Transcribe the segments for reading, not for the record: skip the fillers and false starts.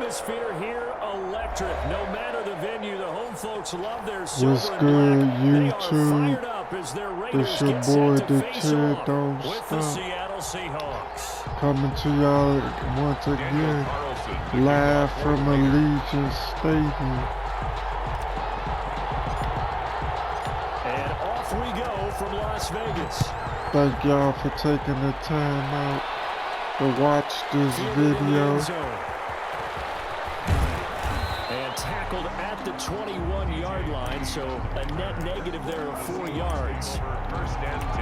atmosphere here electric. No matter the venue, the home folks love their silver What's and good, black. They are YouTube? fired up as their Raiders It's your get boy, set to face DaChair, off with the DontStop. Seattle Seahawks. Coming to y'all once again, live from Allegiant Stadium. And off we go from Las Vegas. Thank y'all for taking the time out to watch this video. And tackled at the 21-yard line, so a net negative there of 4 yards. First and 10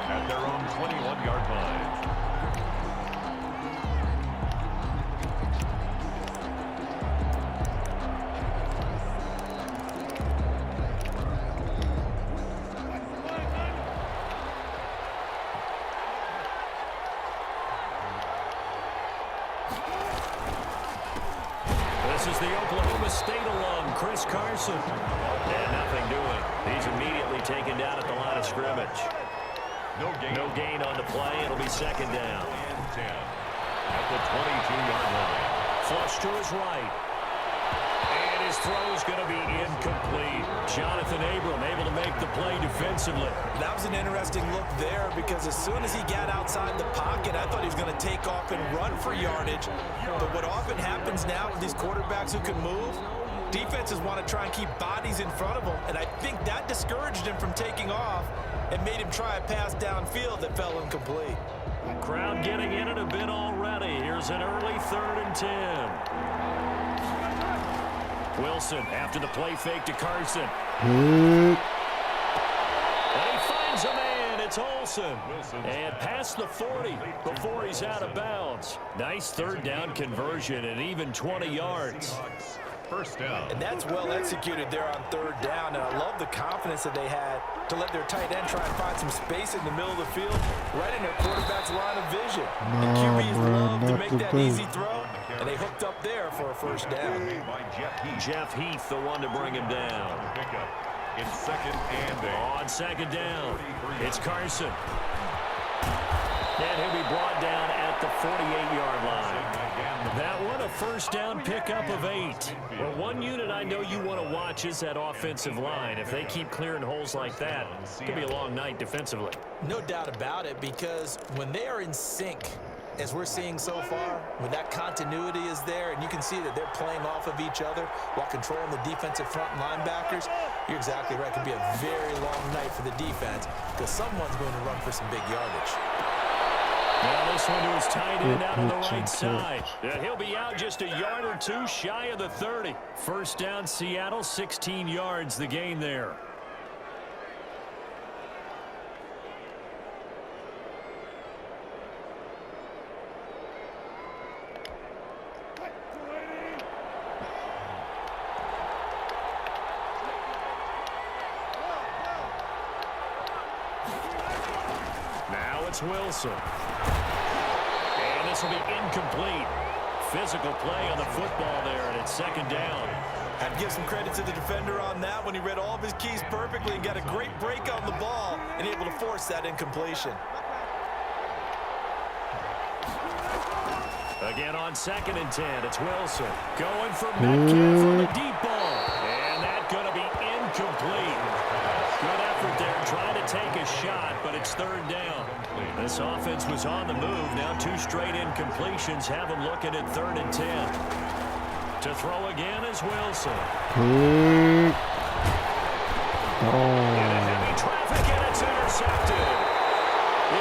at their own 21-yard line. This is the Oklahoma State alum, Chris Carson. And nothing doing. He's immediately taken down at the line of scrimmage. No gain on the play. It'll be second down. And 10 at the 22-yard line. Flush to his right. And his throw is going to be incomplete. Jonathan Abram able to make the play defensively. That was an interesting look there because as soon as he got outside the pocket, I thought he was going to take off and run for yardage. But what often happens now with these quarterbacks who can move, defenses want to try and keep bodies in front of them. And I think that discouraged him from taking off and made him try a pass downfield that fell incomplete. Crowd getting in it a bit already. Here's an early 3rd and 10. Wilson after the play fake to Carson. And he finds a man. It's Olsen. And past the 40 before he's out of bounds. Nice 3rd down conversion and even 20 yards. First down. And that's well executed there on 3rd down. And I love the confidence that they had to let their tight end try and find some space in the middle of the field, right in their quarterback's line of vision. And QBs love to make that easy throw, and they hooked up there for a first down. Jeff Heath, the one to bring him down. Pickup in second and 8. On second down, it's Carson. And he'll be brought down at the 48-yard line. That one a first down pickup of 8. Well, one unit I know you want to watch is that offensive line. If they keep clearing holes like that, it could be a long night defensively. No doubt about it, because when they are in sync, as we're seeing so far, when that continuity is there and you can see that they're playing off of each other while controlling the defensive front linebackers, you're exactly right. It could be a very long night for the defense because someone's going to run for some big yardage. Now this one to his tight end out on the right side. He'll be out just a yard or two shy of the 30. First down, Seattle, 16 yards the gain there. Now it's Wilson. And this will be incomplete. Physical play on the football there, and it's second down. I'd give some credit to the defender on that when he read all of his keys perfectly and got a great break on the ball and able to force that incompletion. Again on 2nd and 10, it's Wilson. Going for Metcalf on the deep ball. And that's going to be incomplete. Good effort there, trying to take a shot, but it's 3rd down. This offense was on the move. Now 2 straight incompletions have them looking at 3rd and 10. To throw again is Wilson. In heavy traffic, and it's intercepted.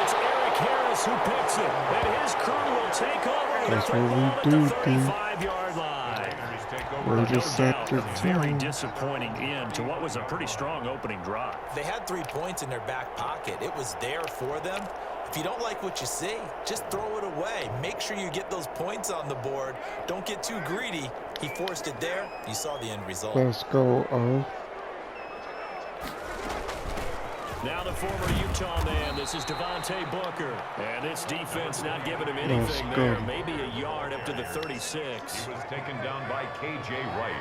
It's Eric Harris who picks it, and his crew will take over with the ball at the 35-yard line. No doubt, a very disappointing end to what was a pretty strong opening drive. They had 3 points in their back pocket. It was there for them. If you don't like what you see, just throw it away. Make sure you get those points on the board. Don't get too greedy. He forced it there. You saw the end result. Let's go, Now the former Utah man, this is Devontae Booker. And this defense not giving him anything there. Maybe a yard up to the 36. He was taken down by K.J. Wright.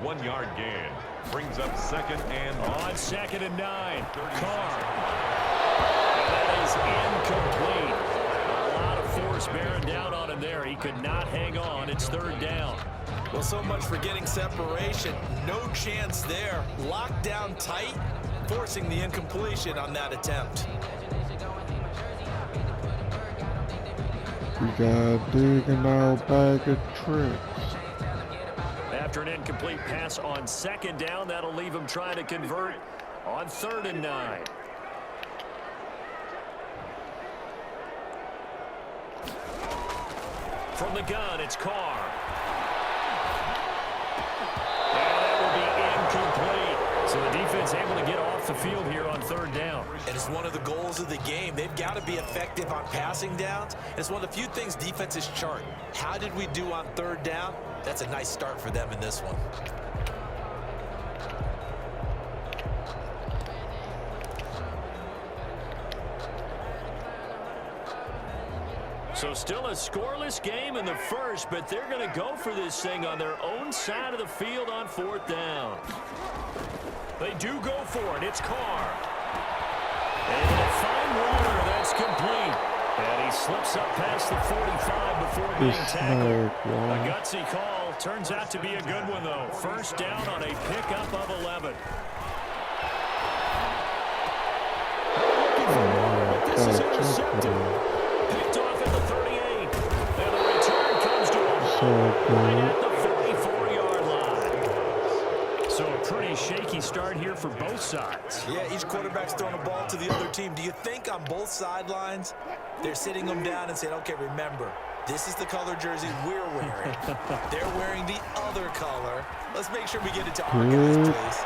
1-yard gain. Brings up 2nd and 9. On 2nd and 9, Carr. And that is incomplete. A lot of force force bearing down on him there. He could not hang on. It's third down. Well, so much for getting separation. No chance there. Locked down tight, forcing the incompletion on that attempt. We got digging our bag of tricks. After an incomplete pass on second down, that'll leave him trying to convert on 3rd and 9. From the gun, it's Carr. And that will be incomplete. So the defense able to get off the field here on 3rd down. And it's one of the goals of the game. They've got to be effective on passing downs. It's one of the few things defenses chart. How did we do on 3rd down? That's a nice start for them in this one. So still a scoreless game in the first, but they're going to go for this thing on their own side of the field on 4th down. They do go for it. It's Carr. And a fine runner. That's complete. And he slips up past the 45 before being tackled. A gutsy call. Turns out to be a good one, though. First down on a pickup of 11. This is intercepted. Picked off at the 38. And the return comes to him right at the 44-yard line. So a pretty shaky start here for both sides. Yeah, each quarterback's throwing a ball to the other team. Do you think on both sidelines they're sitting them down and saying, okay, remember, this is the color jersey we're wearing. They're wearing the other color. Let's make sure we get it to our guys, please.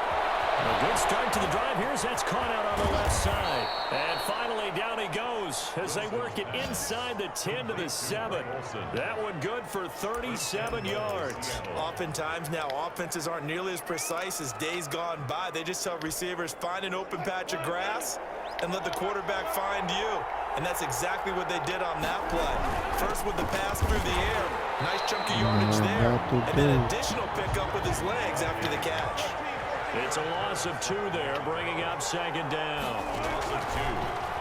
A good start to the drive here as that's caught out on the left side. And finally down he goes as they work it inside the 10 to the 7. That one good for 37 yards. Oftentimes now offenses aren't nearly as precise as days gone by. They just tell receivers, find an open patch of grass and let the quarterback find you. And that's exactly what they did on that play. First with the pass through the air. Nice chunk of yardage there. And then additional pickup with his legs after the catch. It's a loss of 2 there, bringing up 2nd down.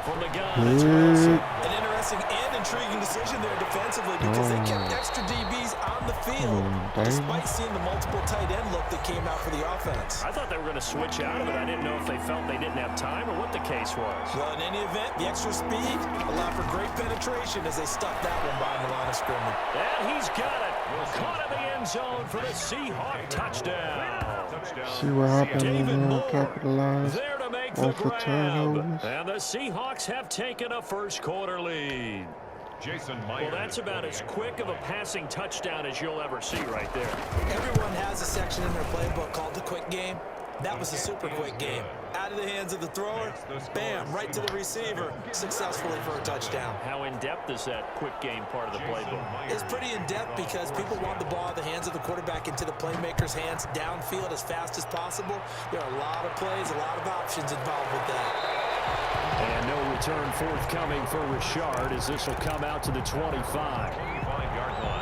From the gun, it's Wilson. An interesting and intriguing decision there defensively because they kept extra DBs on the field despite seeing the multiple tight end look that came out for the offense. I thought they were going to switch out of it. I didn't know if they felt they didn't have time or what the case was. Well, in any event, the extra speed allowed for great penetration as they stuffed that one behind the line of scrimmage. And he's got it. Caught in the end zone for the Seahawks touchdown. See what happened when they don't capitalize there to make off the the grab. turnovers. And the Seahawks have taken a first quarter lead. Well, that's about as quick of a passing touchdown as you'll ever see right there. Everyone has a section in their playbook called the quick game. That was a super quick game. Out of the hands of the thrower, bam, right to the receiver, successfully for a touchdown. How in-depth is that quick game part of the playbook? It's pretty in-depth because people want the ball out of the hands of the quarterback into the playmaker's hands downfield as fast as possible. There are a lot of plays, a lot of options involved with that. And no return forthcoming for Richard as this will come out to the 25. 25-yard line.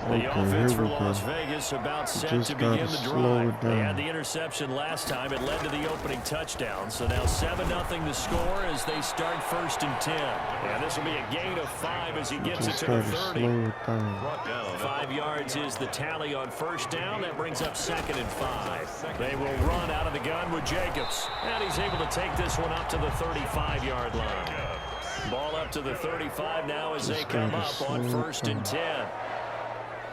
The offense for Las Vegas about set to begin the drive. They had the interception last time. It led to the opening touchdown. So now 7-0 the score as they start 1st and 10. And this will be a gain of 5 as he gets it to the 30. 5 yards is the tally on 1st down. That brings up 2nd and 5. They will run out of the gun with Jacobs. And he's able to take this one up to the 35-yard line. Ball up to the 35 now as they come up on 1st and 10.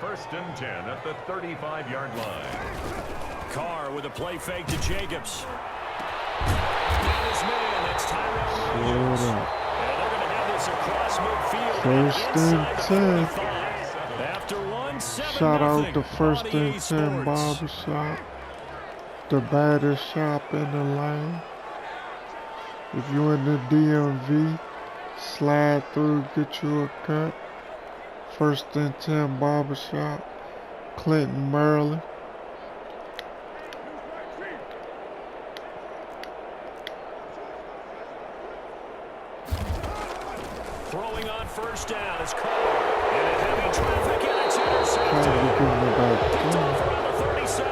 1st and 10 at the 35-yard line. Carr with a play fake to Jacobs. Got his man. That's Tyrell Williams. And they're going to have this across midfield. 1st and 10. After 1-7. Shout out to 1st and 10 Barbershop. The baddest shop in the lane. If you in the DMV, slide through, get you a cut. 1st and 10 Barbershop, Clinton, Maryland. Throwing on 1st down is Carr. And a heavy traffic and it's intercepted. It's off around the 37.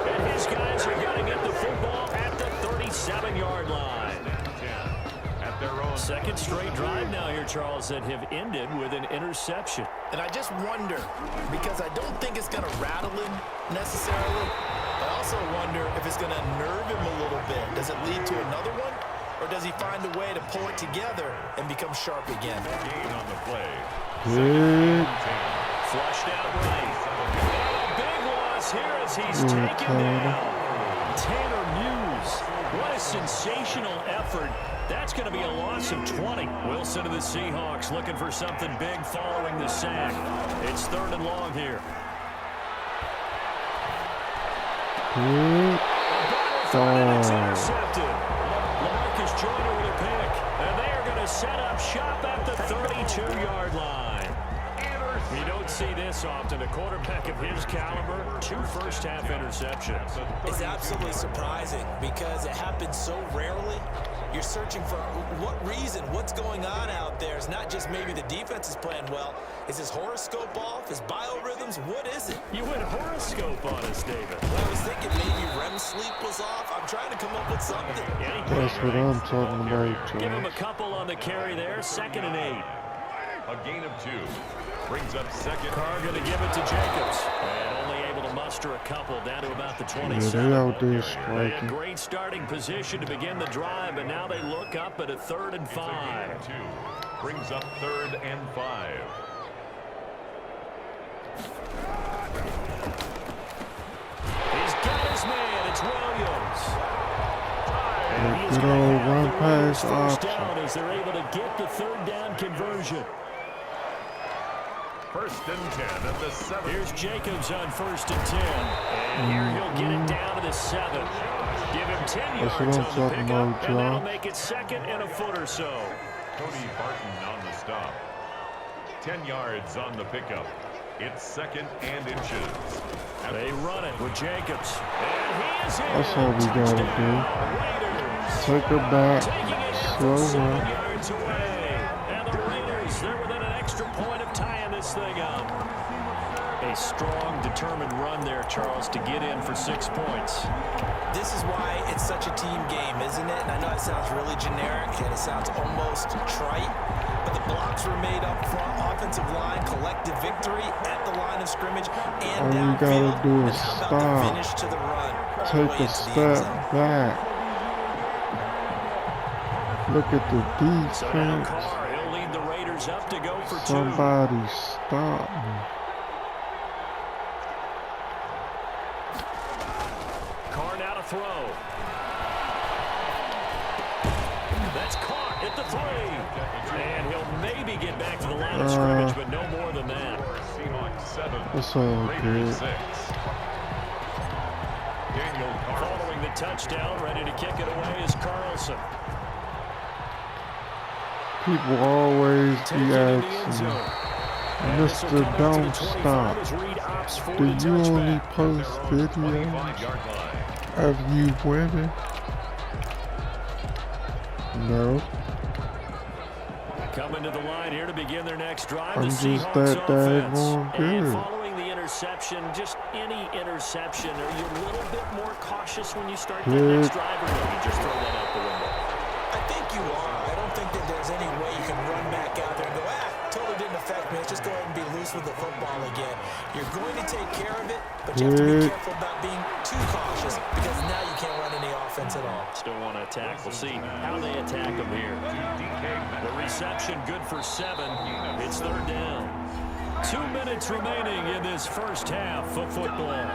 And his guys are going to get the football at the 37-yard line. at their own. Second straight drive now here, Charles, that have ended with an interception. And I just wonder, because I don't think it's going to rattle him necessarily. I also wonder if it's going to nerve him a little bit. Does it lead to another one? Or does he find a way to pull it together and become sharp again? Gain on the play. Flushed out right. And a big loss here as he's taken down. Tanner Muse. What a sensational effort. That's going to be a loss of 20. Wilson of the Seahawks looking for something big following the sack. It's 3rd and long here. It's intercepted. LaMarcus Joyner with a pick. And they are going to set up shop at the 32-yard line. You don't see this often. A quarterback of his caliber, 2 first-half interceptions. It's absolutely surprising because it happens so rarely. You're searching for what reason, what's going on out there. It's not just maybe the defense is playing well. Is his horoscope off? His biorhythms? What is it? You went horoscope on us, David. Well, I was thinking maybe REM sleep was off. I'm trying to come up with something. That's what I'm talking about, Give him Charles. a couple on the carry there. 2nd and 8. A gain of 2. Brings up second. Carr going to give it to Jacobs. And only able to muster a couple down to about the 27. Yeah, they out there They had striking. great starting position to begin the drive, but now they look up at a 3rd and 5. It's a gain of 2. Brings up 3rd and 5. He's got his man. It's Williams. And he's Good gonna old have run the pass Raiders first option. down as they're able to get the 3rd down conversion. 1st and 10 at the 7. Here's Jacobs on 1st and 10. And here he'll get it down to the 7. Give him 10 That's yards what I'm on the talking pickup, about, and that'll John. make it 2nd and a foot or so. Cody Barton on the stop. 10 yards on the pickup. It's 2nd and inches. They run it with Jacobs. And he is in. That's all we gotta Touchdown, Raiders. Take her back. Taking it here Slow from 7 run. yards away. And the Raiders, they're within an extra point of tying this thing up. A strong, determined run there, Charles, to get in for 6 points. This is why it's such a team game, isn't it? And I know it sounds really generic and it sounds almost trite, but the blocks were made up front, offensive line, collective victory at the line of scrimmage and All you downfield. gotta do And is how about stop. the finish to the run? all the Take way a into the end step zone. back. Look at the So now defense. Carr, he'll lead the Raiders up to go for 2. Somebody stop me. Carr now to throw. That's caught at the 3. And he'll maybe get back to the line of scrimmage, but no more than that. Seahawks 7. It's all Raiders good. 6. Daniel Carson. Following the touchdown, ready to kick it away is Carson. People always Taking be it in the end asking, zone. And this will Mr. come out to the 25 DontStop, as Reed opts for do the you only touchback. post videos 25-yard line. of you winning? No, Coming to the line here to begin their next drive. I'm the just Seahawks that offense. daggone And good. following the interception, just any interception, are you a little bit more cautious when you start that Good. next drive, or no, you just throw that out the window? I think you are. I don't think that there's any way you can run back out there and go, totally didn't affect me. Let's just go ahead and be loose with the football again. You're going to take care of it, but you have to be Good. careful about being too cautious because now you can't run any offense at all. Still want to attack. We'll see how they attack them here. The reception good for 7. It's 3rd down. 2 minutes remaining in this first half of football.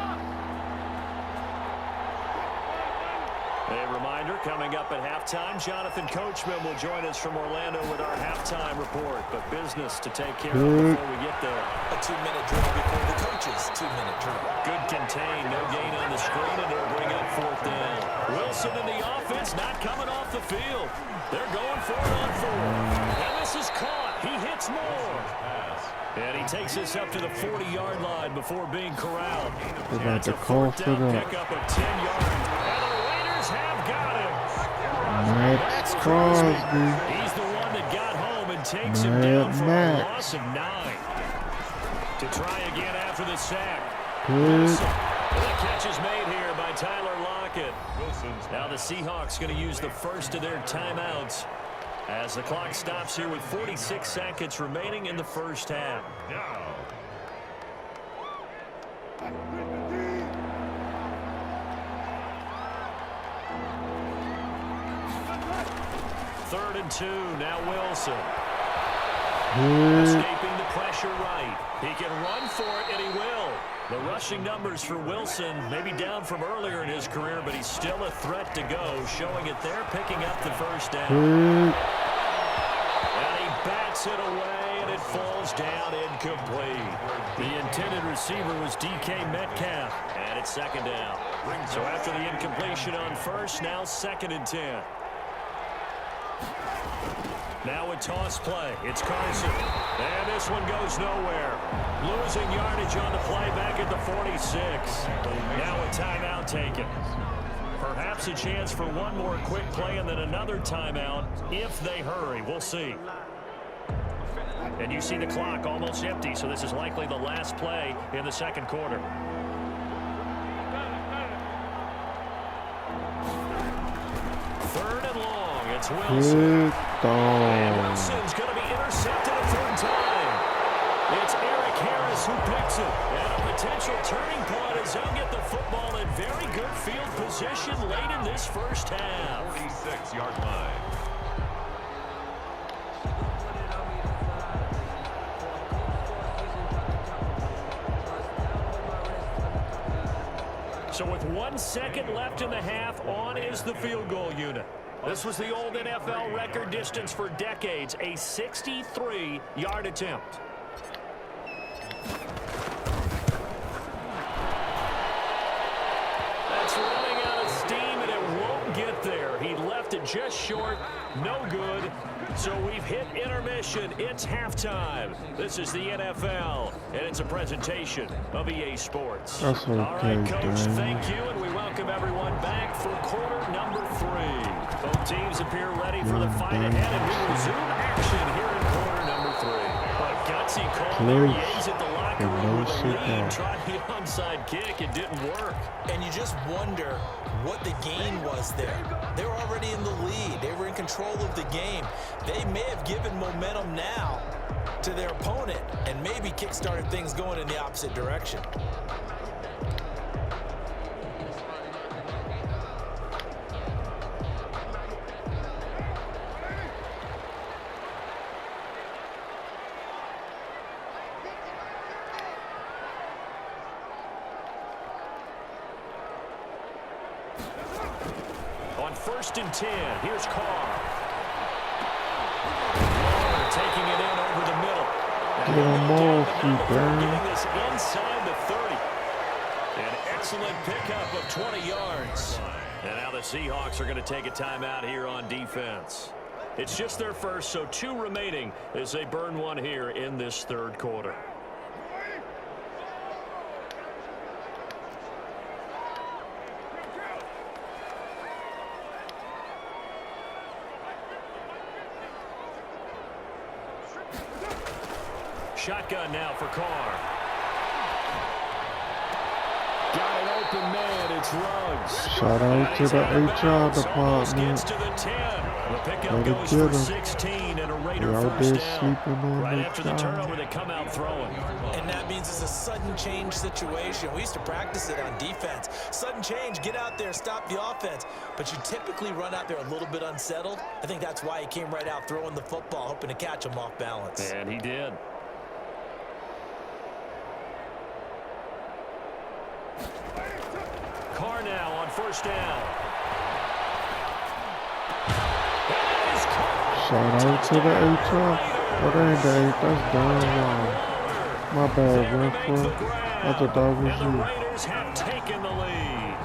A reminder, coming up at halftime, Jonathan Coachman will join us from Orlando with our halftime report. But business to take care of before we get there. A 2-minute drill before the coach's 2-minute drill. Good contain, no gain on the screen, and it'll bring up 4th down. Wilson and the offense not coming off the field. They're going for it on 4. And this is caught. He hits more. And he takes us up to the 40-yard line before being corralled. They're And about it's to a call 4th for down that. pickup of 10 yards. And the Raiders have got him. Max Crosby. He's the one that got home and takes him down for a loss of 9. To try again after the sack. Good. The catch is made here by Tyler Lockett. Now the Seahawks going to use the first of their timeouts As the clock stops here with 46 seconds remaining in the first half. Now. Third and 2, now Wilson. Hit. Escaping the pressure right. He can run for it, and he will. The rushing numbers for Wilson may be down from earlier in his career, but he's still a threat to go, showing it there, picking up the first down. Hit. And he bats it away, and it falls down incomplete. The intended receiver was DK Metcalf, and it's second down. So after the incompletion on first, now second and 10. Now a toss play. It's Carson. And this one goes nowhere. Losing yardage on the play back at the 46. Now a timeout taken. Perhaps a chance for one more quick play and then another timeout if they hurry. We'll see. And you see the clock almost empty, so this is likely the last play in the second quarter. Third and long. It's Wilson. And Wilson's going to be intercepted a third time. It's Eric Harris who picks it. And a potential turning point as they'll get the football in very good field position late in this first half. 46-yard line. So with 1 second left in the half, on is the field goal unit. This was the old NFL record distance for decades, a 63-yard attempt. That's running out of steam, and it won't get there. He left it just short, no good. So we've hit intermission. It's halftime. This is the NFL, and it's a presentation of EA Sports. That's okay, all right, Coach, Dan. thank you, and we welcome everyone back for quarter number 3. Both teams appear ready for the fight ahead, and we resume action here in quarter number 3. But gutsy call there. He exits the locker room with a lead. Tried the onside kick. It didn't work. And you just wonder what the gain was there. They were already in the lead. They were in control of the game. They may have given momentum now to their opponent and maybe kick-started things going in the opposite direction. On 1st and 10, here's Carr. Taking it in over the middle. Get him off, you Getting bird. this inside the 30. An excellent pickup of 20 yards. And now the Seahawks are going to take a timeout here on defense. It's just their first, so 2 remaining as they burn one here in this third quarter. Shotgun now for Carr. Got an open man. It's Ruggs. Shout out to the HR Gets department. to the 10. The pickup Way to goes get for 'em. 16 and a Raider They out first there down. sleeping on Right the after the job. turnover, they come out throwing. And that means it's a sudden change situation. We used to practice it on defense. Sudden change, get out there, stop the offense. But you typically run out there a little bit unsettled. I think that's why he came right out throwing the football, hoping to catch him off balance. And he did. Carr now on 1st down. That is Carr. Shout out to the HR. What ain't the 8? That's damn wrong. My bad, Winfrey. I thought that was And the you. Raiders have taken the lead.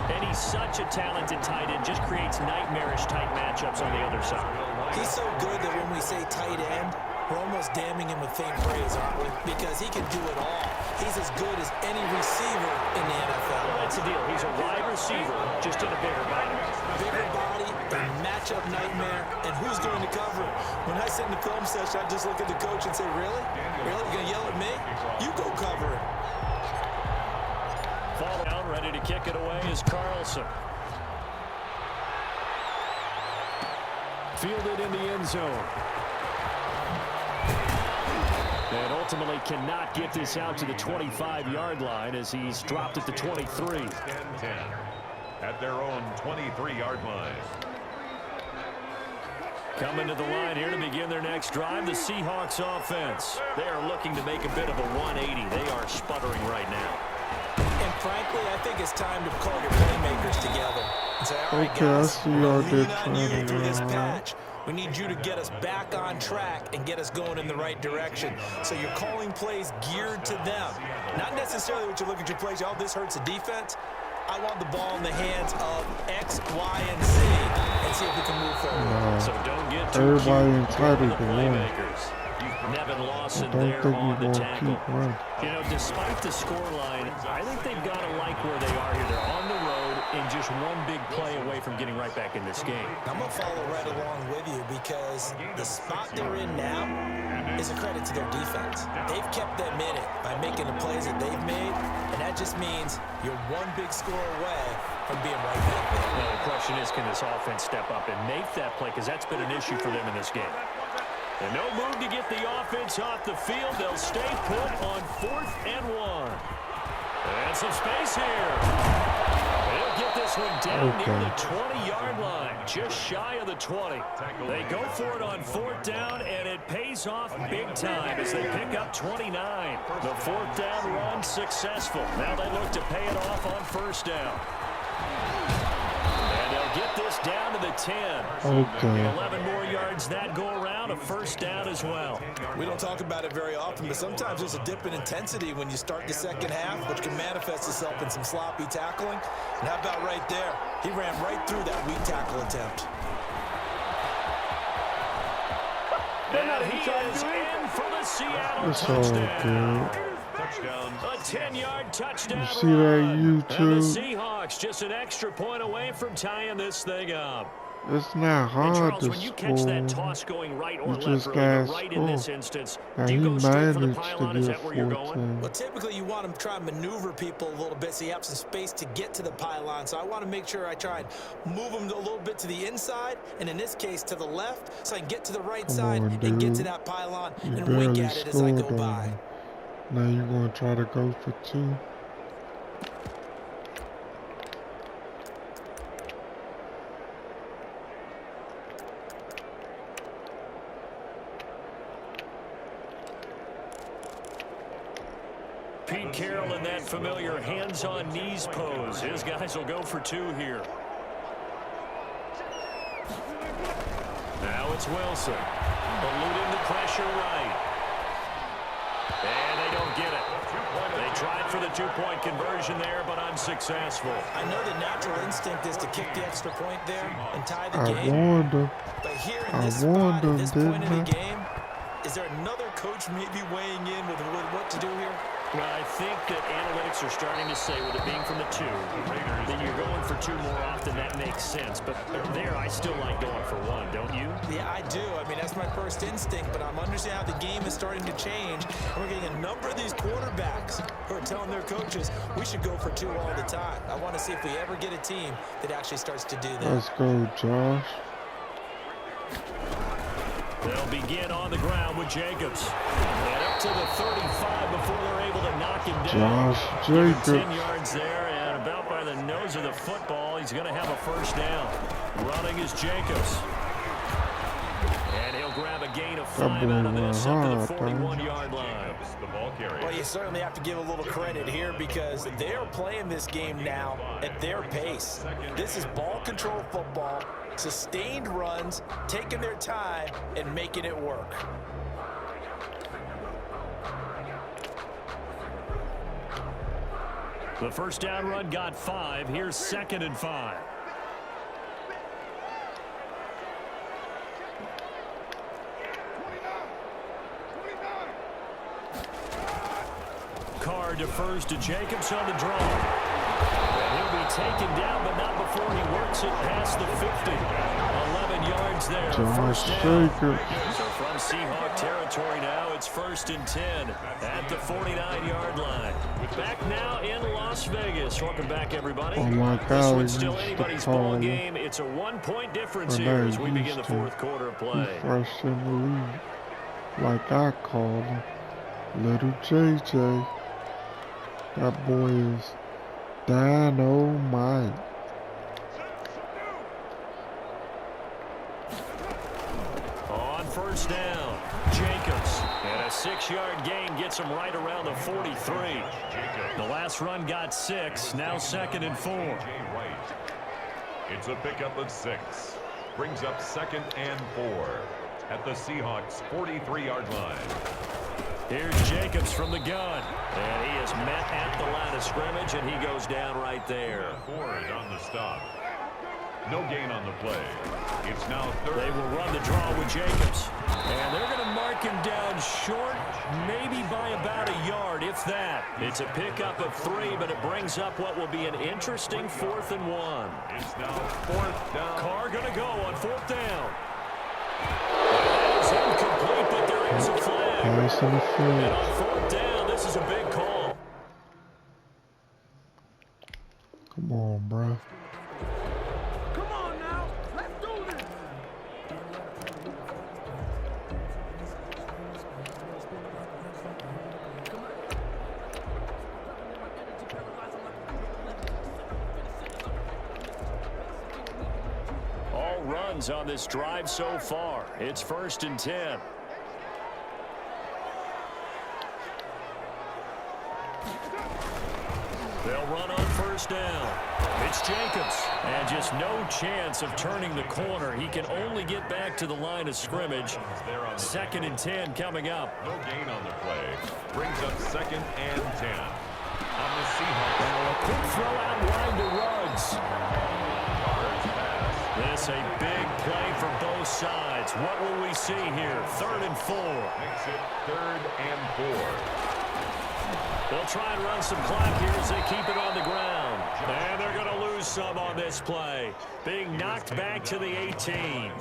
And he's such a talented tight end, just creates nightmarish type matchups on the other side. He's so good that when we say tight end, we're almost damning him with faint praise, aren't we? Because he can do it all. He's as good as any receiver in the NFL. Well, that's the deal. He's a wide receiver, just in a bigger body. Bigger body, a matchup nightmare, and who's going to cover it? When I sit in the film session, I just look at the coach and say, really? Really? You're going to yell at me? You go cover it. Fall down, ready to kick it away is Carson. Fielded in the end zone. And ultimately cannot get this out to the 25-yard line as he's dropped at the 23. 10-10 at their own 23-yard line. Coming to the line here to begin their next drive, the Seahawks offense. They are looking to make a bit of a 180. They are sputtering right now. And frankly, I think it's time to call your playmakers together and say, all right, Okay, I guys, see we're y'all gonna did lean on you trying to through this run. patch. We need you to get us back on track and get us going in the right direction. So you're calling plays geared to them. Not necessarily what you look at your plays, oh, this hurts the defense. I want the ball in the hands of X, Y, and Z and see if we can move forward. So don't get too Everybody cute entitled with the to win. playmakers. Nevin Lawson Don't there think on you're the going to tackle. keep running. You know, despite the scoreline, I think they've got to like where they are here. They're on the road and just one big play away from getting right back in this game. I'm going to follow right along with you because the spot they're in now is a credit to their defense. They've kept them in it by making the plays that they've made, and that just means you're one big score away from being right back there. Now, the question is, can this offense step up and make that play? Because that's been an issue for them in this game. And no move to get the offense off the field. They'll stay put on 4th and 1. And some space here. They'll get this one down near the 20-yard line, just shy of the 20. They go for it on 4th down, and it pays off big time as they pick up 29. The 4th down run successful. Now they look to pay it off on 1st down. And they'll get this down to the 10. Okay. 11 more yards that go around, a 1st down as well. We don't talk about it very often, but sometimes there's a dip in intensity when you start the second half, which can manifest itself in some sloppy tackling. And how about right there? He ran right through that weak tackle attempt. And he is in for the Seattle It's all touchdown. good. Touchdown. A 10-yard touchdown You see that, run. And the YouTube? Seahawks just an extra point away from tying this thing up. It's not And hard Charles, to when you catch that score. toss going right or You left, just really, gotta but right in this score. instance, Now do you he go straight for the managed to pylon? Is get that where you're going? 14. Well, typically you want to try and maneuver people a little bit so you have some space to get to the pylon. So I want to make sure I try and move them a little bit to the inside, and in this case to the left, so I can get to the right Come side on, and get to dude. that pylon You and wink barely at it as I go scored by. on me. Now you're going to try to go for 2. Pete Carroll in that familiar hands-on-knees pose. His guys will go for 2 here. Now it's Wilson. Eluding the pressure right. And they don't get it. They tried for the 2-point conversion there, but unsuccessful. I know the natural instinct is to kick the extra point there and tie the I game. warned him. But here in I this warned spot, them, at this point in the didn't I? game, is there another coach maybe weighing in with what to do here? Well, I think that analytics are starting to say, with it being from the 2, that you're going for 2 more often. That makes sense. But there, I still like going for 1, don't you? Yeah, I do. I mean, that's my first instinct, but I'm understanding how the game is starting to change. And we're getting a number of these quarterbacks who are telling their coaches, we should go for 2 all the time. I want to see if we ever get a team that actually starts to do that. Let's go, Josh. They'll begin on the ground with Jacobs. And up to the 35 before they're able to knock him down. Josh Give him Jacobs. 10 yards there, and about by the nose of the football, he's going to have a 1st down. Running is Jacobs. And he'll grab a gain of 5 out of this up to the 41-yard line. The ball carrier. Well, you certainly have to give a little credit here because they're playing this game now at their pace. This is ball control football, sustained runs, taking their time, and making it work. The 1st down run got 5. Here's 2nd and 5. Carr defers to Jacobs on the draw. And he'll be taken down, but not before he works it past the 50. 11 yards there. Josh 1st down. Jacobs. So from Seahawk territory now. It's 1st and 10 at the 49-yard line. Back now in Las Vegas. Welcome back, everybody. Oh my This God, one's still anybody's ball game. It's a 1-point difference here as we begin the 4th quarter of play. Fresh in the league, like I call him, Little JJ. That boy is dynamite. On 1st down, Jacobs. And a 6-yard gain gets him right around the 43. The last run got 6. Now 2nd and 4. It's a pickup of 6. Brings up 2nd and 4 at the Seahawks 43-yard line. Here's Jacobs from the gun. And he is met at the line of scrimmage, and he goes down right there. Ford on the stop. No gain on the play. It's now 3rd. They will run the draw with Jacobs. And they're going to mark him down short, maybe by about a yard, if that. It's a pickup of 3, but it brings up what will be an interesting 4th and 1. It's now 4th down. Carr going to go on 4th down. That is incomplete, but there is a flag. Pass in the And field. on 4th down, this is a big call. Come on, bro. Runs on this drive so far. It's 1st and 10. They'll run on 1st down. It's Jacobs. And just no chance of turning the corner. He can only get back to the line of scrimmage. 2nd and 10 coming up. No gain on the play. Brings up 2nd and 10. On the Seahawks. Now a quick throw out wide to Ruggs. This a big play for both sides. What will we see here? 3rd and 4. Makes it 3rd and 4. They'll try and run some clock here as they keep it on the ground. And they're going to lose some on this play. Being knocked back to the 18.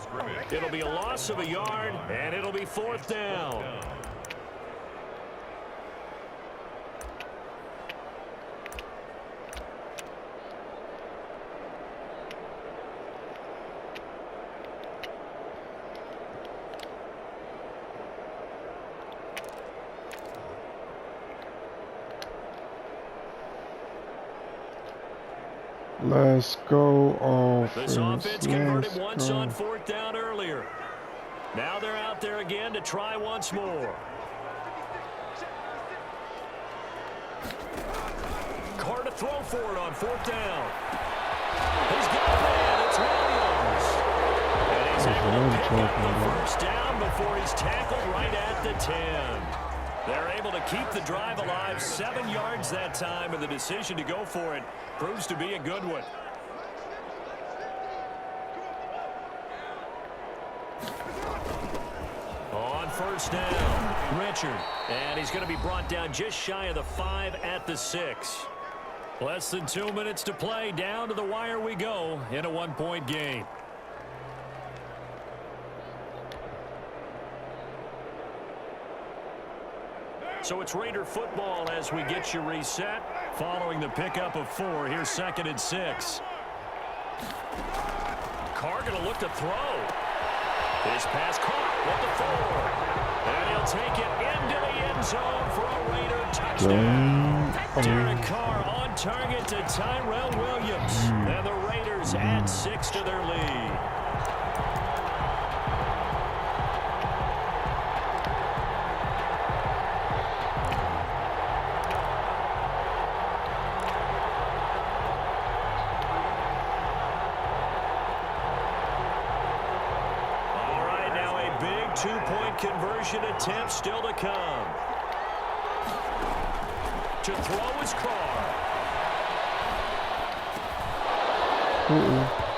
It'll be a loss of a yard, and it'll be 4th down. Let's go offense. This offense converted Let's once go. on 4th down earlier. Now they're out there again to try once more. Carr to throw for it on 4th down. He's got a man. It's Williams. And he's able to pick up the 1st down before he's tackled right at the 10. They're able to keep the drive alive. 7 yards that time, and the decision to go for it proves to be a good one. On 1st down, Richard. And he's going to be brought down just shy of the 5 at the 6. Less than 2 minutes to play. Down to the wire we go in a 1-point game. So it's Raider football as we get you reset. Following the pickup of 4, here's 2nd and 6. Carr going to look to throw. His pass caught with the 4. And he'll take it into the end zone for a Raider touchdown. Derek Carr on target to Tyrell Williams. And the Raiders add 6 to their lead. Two-point conversion attempt still to come. To throw is Carr.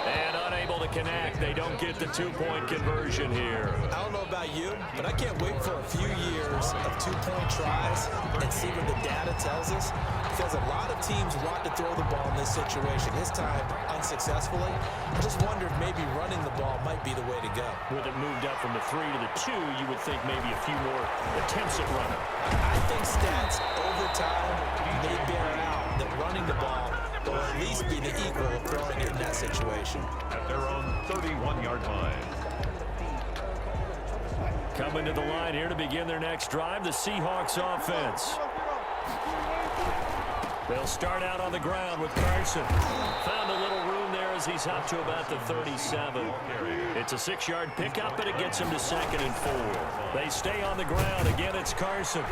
And unable to to connect. They don't get the two-point conversion here. I don't know about you, but I can't wait for a few years of two-point tries and see what the data tells us, because a lot of teams want to throw the ball in this situation. This time, unsuccessfully. I just wonder if maybe running the ball might be the way to go. With it moved up from the 3 to the 2, you would think maybe a few more attempts at running. I think stats over time, they bear out that running the ball will at least be the equal of throwing it in that situation. At their own 31-yard line. Coming to the line here to begin their next drive, the Seahawks offense. They'll start out on the ground with Carson. Found a little room there as he's up to about the 37. It's a 6-yard pickup, and it gets him to 2nd and 4. They stay on the ground. Again, it's Carson.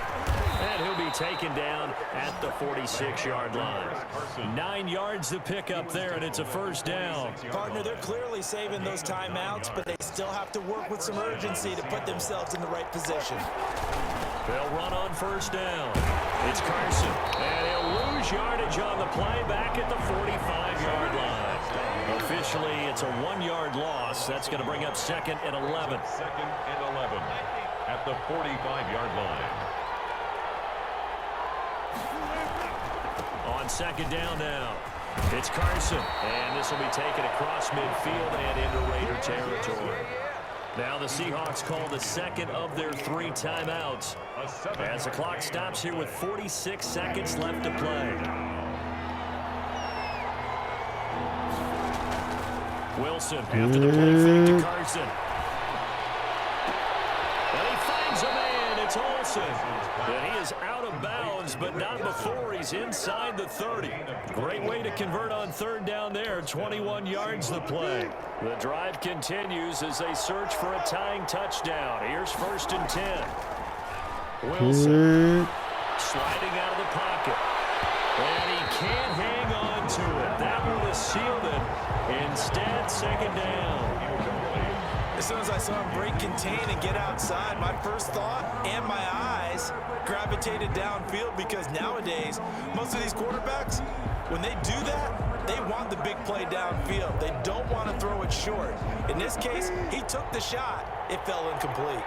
And he'll be taken down at the 46-yard line. 9 yards to pick up there, and it's a first down. Partner, they're clearly saving those timeouts, but they still have to work with some urgency to put themselves in the right position. They'll run on first down. It's Carson, and he'll lose yardage on the play back at the 45-yard line. Officially, it's a 1-yard loss. That's going to bring up 2nd and 11. 2nd and 11 at the 45-yard line. On 2nd down now, it's Carson, and this will be taken across midfield and into Raider territory. Now the Seahawks call the 2nd of their 3 timeouts as the clock stops here with 46 seconds left to play. Wilson after the play fake to Carson. And he finds a man. It's Olsen. And he is out of bounds, but not before he's inside the 30. Great way to convert on 3rd down there. 21 yards to play. The drive continues as they search for a tying touchdown. Here's 1st and 10. Wilson sliding out of the pocket. And he can't hang on to it. That would have sealed it. Instead, 2nd down. As soon as I saw him break contain and get outside, my first thought and my eyes gravitated downfield, because nowadays, most of these quarterbacks, when they do that, they want the big play downfield. They don't want to throw it short. In this case, he took the shot. It fell incomplete.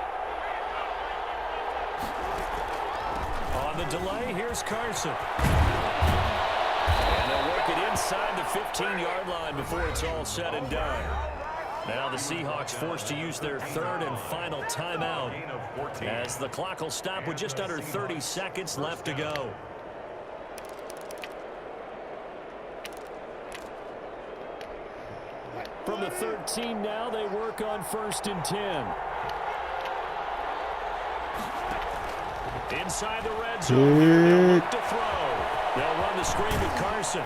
On the delay, here's Carson. And they'll work it inside the 15-yard line before it's all said and done. Now the Seahawks forced to use their 3rd and final timeout as the clock will stop with just under 30 seconds left to go. From the 13 now, they work on 1st and 10. Inside the red zone, they'll look to throw. They'll run the screen with Carson.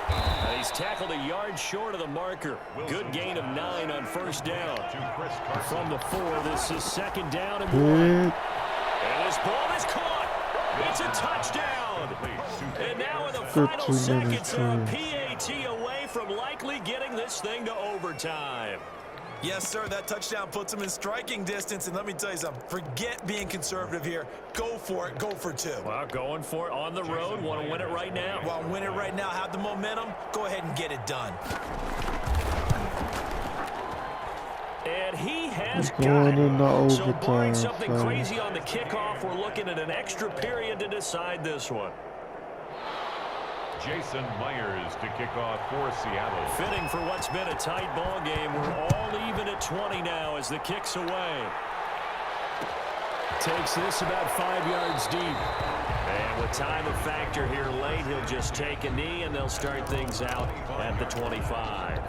He's tackled a yard short of the marker. Good gain of 9 on 1st down. From the 4, this is 2nd down and 1. And this ball is caught. It's a touchdown. And now in the final seconds, a PAT away from likely getting this thing to overtime. Yes, sir, that touchdown puts him in striking distance, and let me tell you something. Forget being conservative here. Go for it. Go for 2. Well, going for it on the road. Want to win it right now. Want to win it right now. Have the momentum. Go ahead and get it done. And he has got it. So barring something crazy on the kickoff, we're looking at an extra period to decide this one. Jason Myers to kick off for Seattle. Fitting for what's been a tight ball game. We're all even at 20 now as the kick's away. Takes this about 5 yards deep. And with time a factor here late, he'll just take a knee, and they'll start things out at the 25.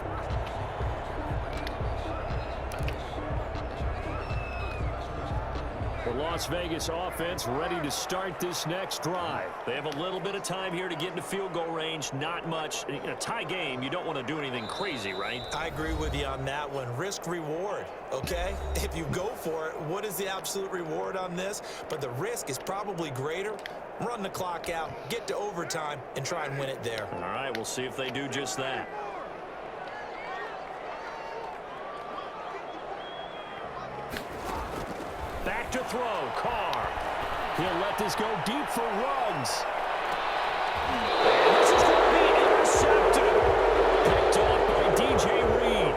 The Las Vegas offense ready to start this next drive. They have a little bit of time here to get into field goal range. Not much. In a tie game, you don't want to do anything crazy, right? I agree with you on that one. Risk reward, okay? If you go for it, what is the absolute reward on this? But the risk is probably greater. Run the clock out, get to overtime, and try and win it there. All right, we'll see if they do just that. Back to throw, Carr. He'll let this go deep for Ruggs. And this is going to be intercepted. Picked off by DJ Reed.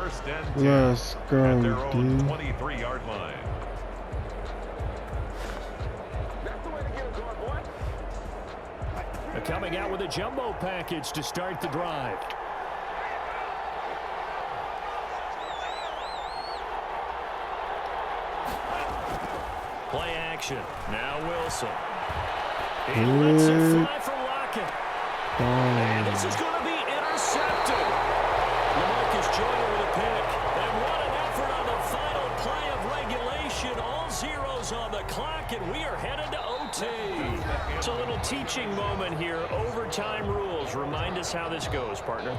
First and 10 Let's go, at their own dude. 23-yard line. They're coming out with a jumbo package to start the drive. Play action. Now Wilson. He lets it fly for Lockett. And this is going to be intercepted. LaMarcus Joyner with a pick. And what an effort on the final play of regulation. All zeros on the clock, and we are headed to OT. It's a little teaching moment here. Overtime rules. Remind us how this goes, partner.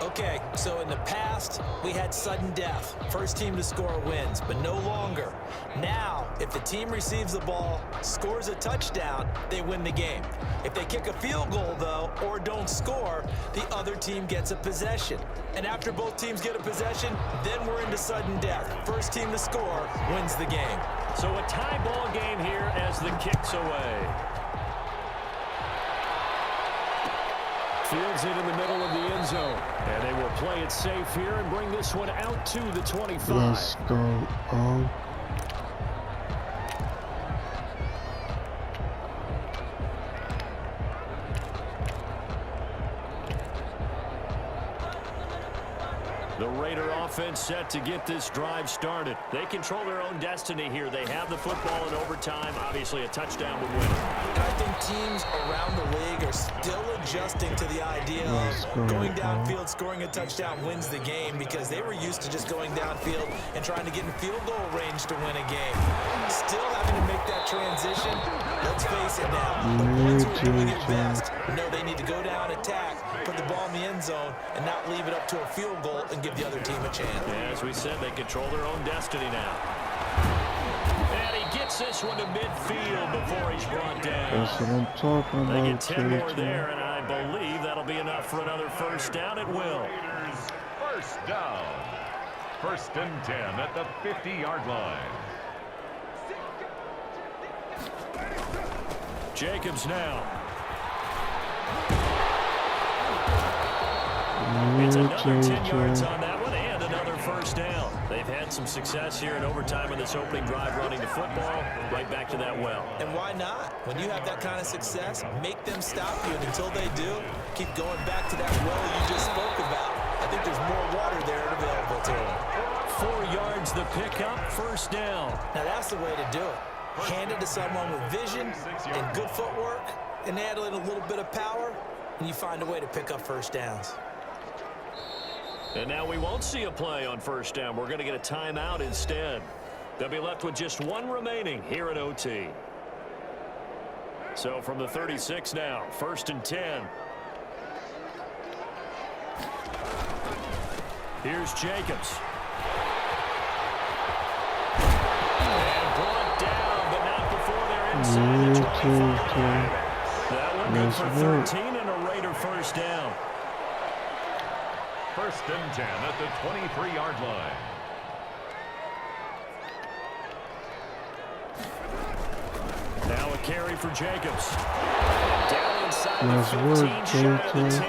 Okay, so in the past, we had sudden death. First team to score wins, but no longer. Now, if the team receives the ball, scores a touchdown, they win the game. If they kick a field goal, though, or don't score, the other team gets a possession. And after both teams get a possession, then we're into sudden death. First team to score wins the game. So a tie ball game here as the kick's away. Fields it in the middle of the end zone. And they will play it safe here and bring this one out to the 25. Let's go. Oh. The Raider offense set to get this drive started. They control their own destiny here. They have the football in overtime. Obviously, a touchdown would win. I think teams around the league are still adjusting to the idea of going downfield, scoring a touchdown wins the game, because they were used to just going downfield and trying to get in field goal range to win a game. Still having to make that transition. Let's face it now. The ones who are doing it best know they need to go down, attack, put the ball in the end zone, and not leave it up to a field goal and give the other team a chance. Yeah, as we said, they control their own destiny now. And he gets this one to midfield before he's brought down. That's what I'm talking about. They get 10 more there, and I believe that'll be enough for another first down. It will. Raiders first down. First and 10 at the 50-yard line. Jacobs now. It's another 10 yards on that one and another first down. They've had some success here in overtime in this opening drive running the football right back to that well. And why not? When you have that kind of success, make them stop you. And until they do, keep going back to that well you just spoke about. I think there's more water there available to them. 4 yards the pickup, first down. Now that's the way to do it. Hand it to someone with vision and good footwork, and add in a little bit of power, and you find a way to pick up first downs. And now we won't see a play on first down. We're going to get a timeout instead. They'll be left with just one remaining here at OT. So from the 36 now, first and 10. Here's Jacobs. And brought down, but not before they're inside the 25. That one good for 13 and a Raider first down. First and 10 at the 23-yard line. Now a carry for Jacobs. Down inside the 15, shy of the 10.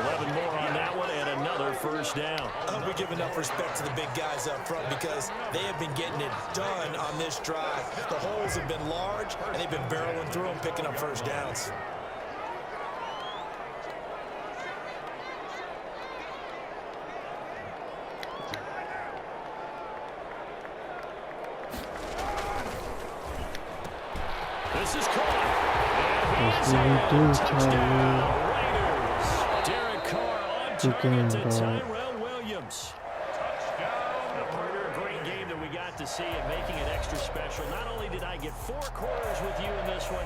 11 more on that one and another first down. I hope we give enough respect to the big guys up front, because they have been getting it done on this drive. The holes have been large, and they've been barreling through them, picking up first downs. This is caught. And he's touchdown. Raiders. Derek Carr on target to Tyrell Williams. A partner, a great game that we got to see and making it extra special. Not only did I get 4 quarters with you in this one,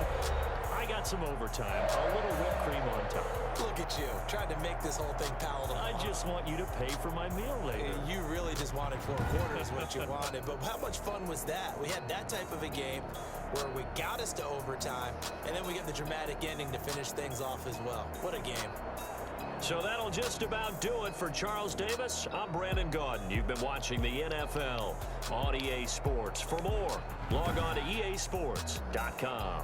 I got some overtime. A little whipped cream on top. Look at you, trying to make this whole thing palatable. I just want you to pay for my meal later. You really just wanted 4 quarters, what you wanted. But how much fun was that? We had that type of a game where we got us to overtime, and then we get the dramatic ending to finish things off as well. What a game. So that'll just about do it for Charles Davis. I'm Brandon Gaudin. You've been watching the NFL on EA Sports. For more, log on to easports.com.